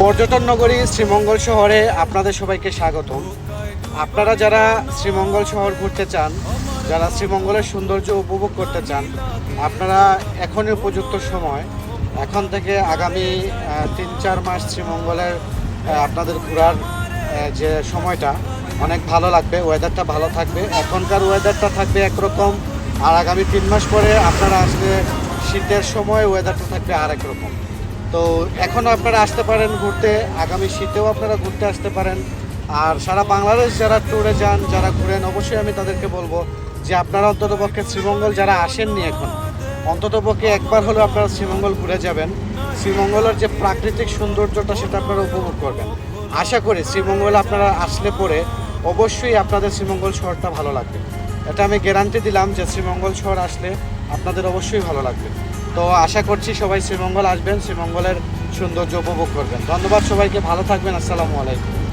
পর্যটন নগরী শ্রীমঙ্গল শহরে আপনাদের সবাইকে স্বাগতম। আপনারা যারা শ্রীমঙ্গল শহর ঘুরতে চান, যারা শ্রীমঙ্গলের সৌন্দর্য উপভোগ করতে চান, আপনারা এখনই উপযুক্ত সময়। এখন থেকে আগামী 3-4 মাস শ্রীমঙ্গলের আপনাদের ঘোরার যে সময়টা অনেক ভালো লাগবে। ওয়েদারটা ভালো থাকবে। এখনকার ওয়েদারটা থাকবে একরকম, আর আগামী 3 মাস পরে আপনারা আসলে শীতের সময় ওয়েদারটা থাকবে আরেক রকম। তো এখনও আপনারা আসতে পারেন ঘুরতে, আগামী শীতেও আপনারা ঘুরতে আসতে পারেন। আর সারা বাংলাদেশ যারা ট্যুরে যান, যারা ঘুরেন, অবশ্যই আমি তাদেরকে বলবো যে আপনারা অন্ততপক্ষে শ্রীমঙ্গল যারা আসেননি এখন, অন্ততপক্ষে একবার হলেও আপনারা শ্রীমঙ্গল ঘুরে যাবেন। শ্রীমঙ্গলের যে প্রাকৃতিক সৌন্দর্যটা সেটা আপনারা উপভোগ করবেন। আশা করি শ্রীমঙ্গলে আপনারা আসলে পরে অবশ্যই আপনাদের শ্রীমঙ্গল শহরটা ভালো লাগবে। এটা আমি গ্যারান্টি দিলাম যে শ্রীমঙ্গল শহর আসলে আপনাদের অবশ্যই ভালো লাগবে। তো আশা করছি সবাই শ্রীমঙ্গল আসবেন, শ্রীমঙ্গলের সৌন্দর্য উপভোগ করবেন। ধন্যবাদ সবাইকে, ভালো থাকবেন। আসসালামু আলাইকুম।